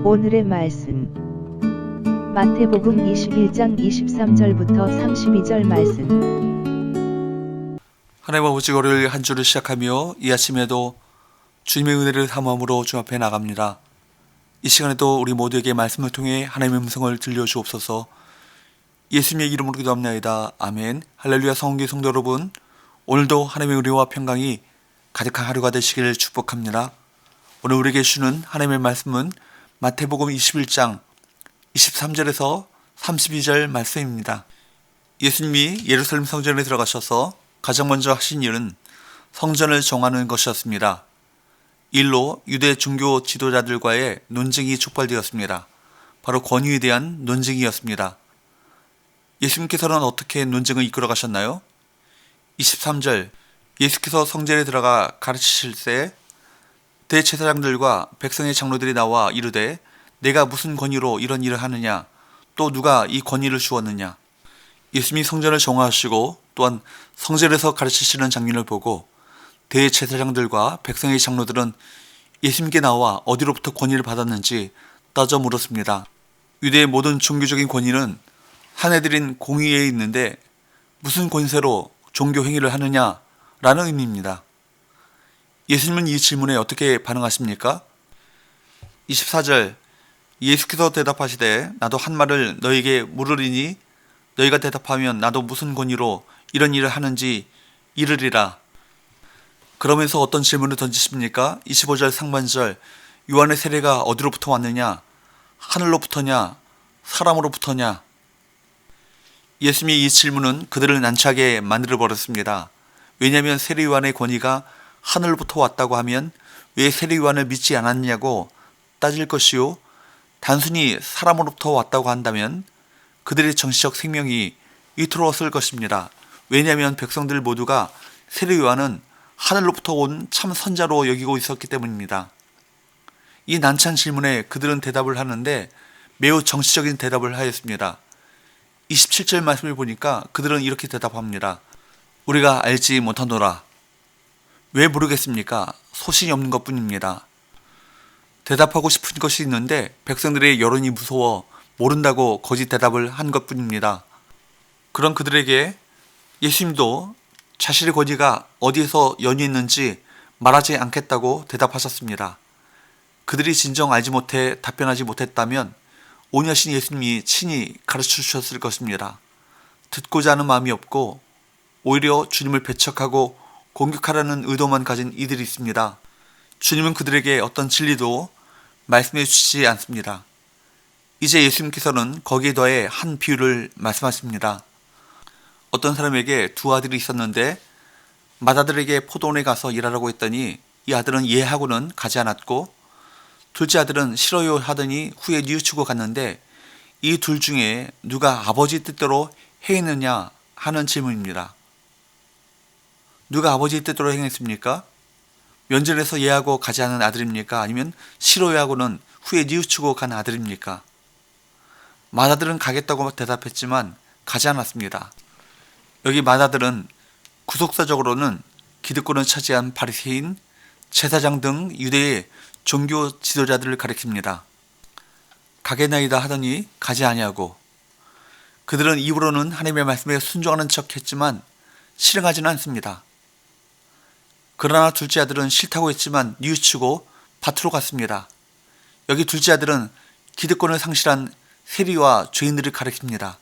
오늘의 말씀 마태복음 21장 23절부터 32절 말씀. 하나님 아버지, 월요일 한 주를 시작하며 이 아침에도 주님의 은혜를 사모함으로 주 앞에 나갑니다. 이 시간에도 우리 모두에게 말씀을 통해 하나님의 음성을 들려주옵소서. 예수님의 이름으로 기도합나이다. 아멘. 할렐루야. 성원교회 성도 여러분, 오늘도 하나님의 은혜와 평강이 가득한 하루가 되시기를 축복합니다. 오늘 우리에게 주는 하나님의 말씀은 마태복음 21장 23절에서 32절 말씀입니다. 예수님이 예루살렘 성전에 들어가셔서 가장 먼저 하신 일은 성전을 정하는 것이었습니다. 이 일로 유대 종교 지도자들과의 논쟁이 촉발되었습니다. 바로 권위에 대한 논쟁이었습니다. 예수님께서는 어떻게 논쟁을 이끌어 가셨나요? 23절, 예수께서 성전에 들어가 가르치실 때 대제사장들과 백성의 장로들이 나와 이르되 내가 무슨 권위로 이런 일을 하느냐, 또 누가 이 권위를 주었느냐. 예수님이 성전을 정화하시고 또한 성전에서 가르치시는 장면을 보고 대제사장들과 백성의 장로들은 예수님께 나와 어디로부터 권위를 받았는지 따져 물었습니다. 유대의 모든 종교적인 권위는 사내들인 공의에 있는데 무슨 권세로 종교 행위를 하느냐라는 의미입니다. 예수님은 이 질문에 어떻게 반응하십니까? 24절, 예수께서 대답하시되 나도 한 말을 너에게 물으리니 너희가 대답하면 나도 무슨 권위로 이런 일을 하는지 이르리라. 그러면서 어떤 질문을 던지십니까? 25절 상반절, 요한의 세례가 어디로부터 왔느냐? 하늘로부터냐? 사람으로부터냐? 예수님의 이 질문은 그들을 난처하게 만들어버렸습니다. 왜냐하면 세례 요한의 권위가 하늘로부터 왔다고 하면 왜 세례 요한을 믿지 않았냐고 따질 것이요, 단순히 사람으로부터 왔다고 한다면 그들의 정치적 생명이 위태로웠을 것입니다. 왜냐하면 백성들 모두가 세례 요한은 하늘로부터 온 참 선자로 여기고 있었기 때문입니다. 이 난처한 질문에 그들은 대답을 하는데 매우 정치적인 대답을 하였습니다. 27절 말씀을 보니까 그들은 이렇게 대답합니다. 우리가 알지 못하노라. 왜 모르겠습니까? 소신이 없는 것뿐입니다. 대답하고 싶은 것이 있는데 백성들의 여론이 무서워 모른다고 거짓 대답을 한 것뿐입니다. 그런 그들에게 예수님도 자신의 권위가 어디에서 연유했는지 말하지 않겠다고 대답하셨습니다. 그들이 진정 알지 못해 답변하지 못했다면 오녀신 예수님이 친히 가르쳐 주셨을 것입니다. 듣고자 하는 마음이 없고 오히려 주님을 배척하고 공격하려는 의도만 가진 이들이 있습니다. 주님은 그들에게 어떤 진리도 말씀해 주시지 않습니다. 이제 예수님께서는 거기에 더해 한 비유를 말씀하십니다. 어떤 사람에게 두 아들이 있었는데 맏아들에게 포도원에 가서 일하라고 했더니 이 아들은 예 하고는 가지 않았고 둘째 아들은 싫어요 하더니 후에 뉘우치고 갔는데 이 둘 중에 누가 아버지 뜻대로 행했느냐 하는 질문입니다. 누가 아버지 뜻대로 행했습니까? 면전에서 예하고 가지 않은 아들입니까? 아니면 싫어요 하고는 후에 뉘우치고 간 아들입니까? 맏아들은 가겠다고 대답했지만 가지 않았습니다. 여기 맏아들은 구속사적으로는 기득권을 차지한 바리새인, 제사장 등 유대의 종교 지도자들을 가리킵니다. 가겠나이다 하더니 가지 아니하고, 그들은 입으로는 하나님의 말씀에 순종하는 척 했지만 실행하지는 않습니다. 그러나 둘째 아들은 싫다고 했지만 뉘우치고 밭으로 갔습니다. 여기 둘째 아들은 기득권을 상실한 세리와 죄인들을 가리킵니다.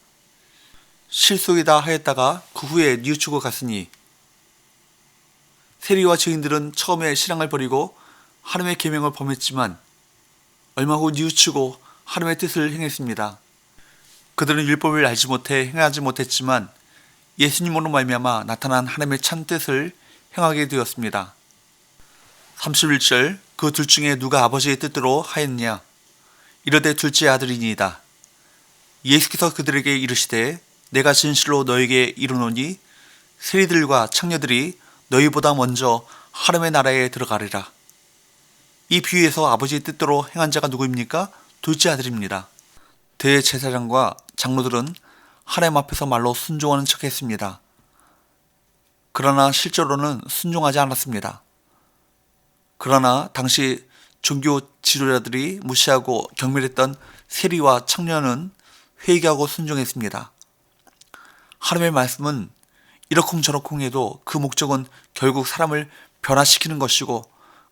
실속이다 하였다가 그 후에 뉘우치고 갔으니, 세리와 죄인들은 처음에 신앙을 버리고 하나님의 계명을 범했지만 얼마 후 뉘우치고 하나님의 뜻을 행했습니다. 그들은 율법을 알지 못해 행하지 못했지만 예수님으로 말미암아 나타난 하나님의 참 뜻을 행하게 되었습니다. 31절, 그 둘 중에 누가 아버지의 뜻대로 하였느냐? 이르되 둘째 아들이니이다. 예수께서 그들에게 이르시되 내가 진실로 너에게 이르노니 세리들과 창녀들이 너희보다 먼저 하나님의 나라에 들어가리라. 이 비유에서 아버지의 뜻대로 행한 자가 누구입니까? 둘째 아들입니다. 대제사장과 장로들은 하나님 앞에서 말로 순종하는 척했습니다. 그러나 실제로는 순종하지 않았습니다. 그러나 당시 종교 지도자들이 무시하고 경멸했던 세리와 청년은 회개하고 순종했습니다. 하나님의 말씀은 이러쿵저러쿵 해도 그 목적은 결국 사람을 변화시키는 것이고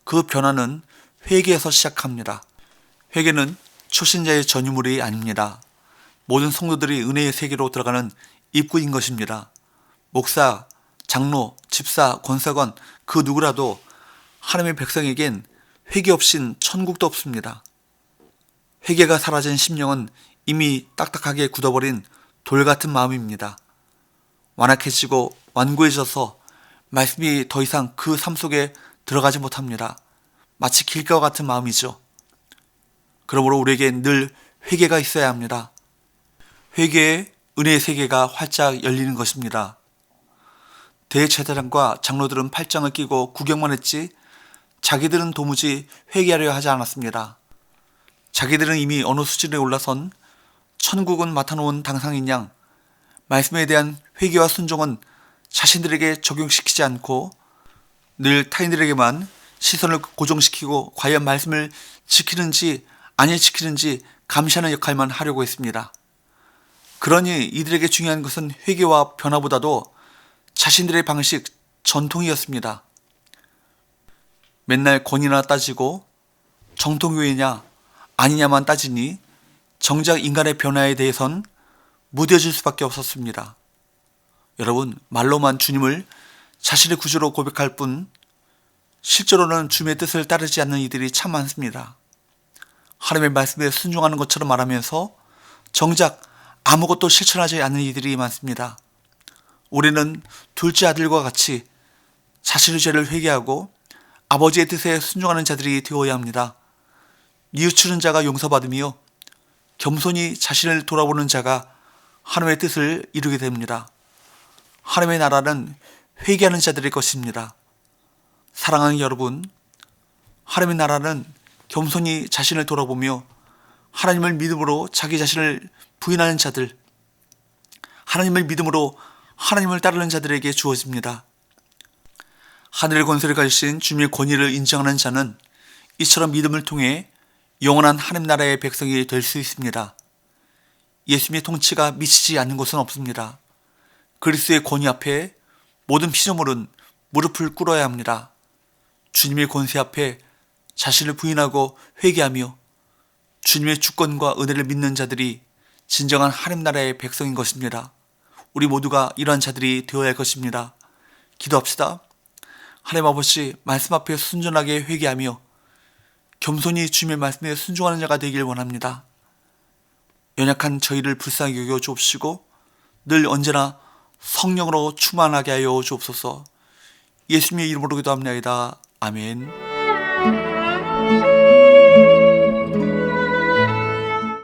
그 변화는 회개에서 시작합니다. 회개는 초신자의 전유물이 아닙니다. 모든 성도들이 은혜의 세계로 들어가는 입구인 것입니다. 목사, 장로, 집사, 권사관 그 누구라도 하나님의 백성에겐 회개 없인 천국도 없습니다. 회개가 사라진 심령은 이미 딱딱하게 굳어버린 돌 같은 마음입니다. 완악해지고 완고해져서 말씀이 더 이상 그 삶 속에 들어가지 못합니다. 마치 길가와 같은 마음이죠. 그러므로 우리에겐 늘 회개가 있어야 합니다. 회개에 은혜의 세계가 활짝 열리는 것입니다. 대제사장과 장로들은 팔짱을 끼고 구경만 했지 자기들은 도무지 회개하려 하지 않았습니다. 자기들은 이미 어느 수준에 올라선 천국은 맡아놓은 당상인 양 말씀에 대한 회개와 순종은 자신들에게 적용시키지 않고 늘 타인들에게만 시선을 고정시키고 과연 말씀을 지키는지 아니 지키는지 감시하는 역할만 하려고 했습니다. 그러니 이들에게 중요한 것은 회개와 변화보다도 자신들의 방식, 전통이었습니다. 맨날 권위나 따지고 정통교회냐 아니냐만 따지니 정작 인간의 변화에 대해선 무뎌질 수밖에 없었습니다. 여러분, 말로만 주님을 자신의 구주로 고백할 뿐 실제로는 주님의 뜻을 따르지 않는 이들이 참 많습니다. 하나님의 말씀에 순종하는 것처럼 말하면서 정작 아무것도 실천하지 않는 이들이 많습니다. 우리는 둘째 아들과 같이 자신의 죄를 회개하고 아버지의 뜻에 순종하는 자들이 되어야 합니다. 뉘우치는 자가 용서받으며 겸손히 자신을 돌아보는 자가 하나님의 뜻을 이루게 됩니다. 하나님의 나라는 회개하는 자들의 것입니다. 사랑하는 여러분, 하나님의 나라는 겸손히 자신을 돌아보며 하나님을 믿음으로 자기 자신을 부인하는 자들, 하나님을 믿음으로 하나님을 따르는 자들에게 주어집니다. 하늘의 권세를 가지신 주님의 권위를 인정하는 자는 이처럼 믿음을 통해 영원한 하나님 나라의 백성이 될 수 있습니다. 예수님의 통치가 미치지 않는 곳은 없습니다. 그리스도의 권위 앞에 모든 피조물은 무릎을 꿇어야 합니다. 주님의 권세 앞에 자신을 부인하고 회개하며 주님의 주권과 은혜를 믿는 자들이 진정한 하나님 나라의 백성인 것입니다. 우리 모두가 이러한 자들이 되어야 할 것입니다. 기도합시다. 하나님 아버지, 말씀 앞에 순전하게 회개하며 겸손히 주님의 말씀에 순종하는 자가 되길 원합니다. 연약한 저희를 불쌍히 여겨 주옵시고 늘 언제나 성령으로 충만하게 하여 주옵소서. 예수님의 이름으로 기도합니다. 아멘.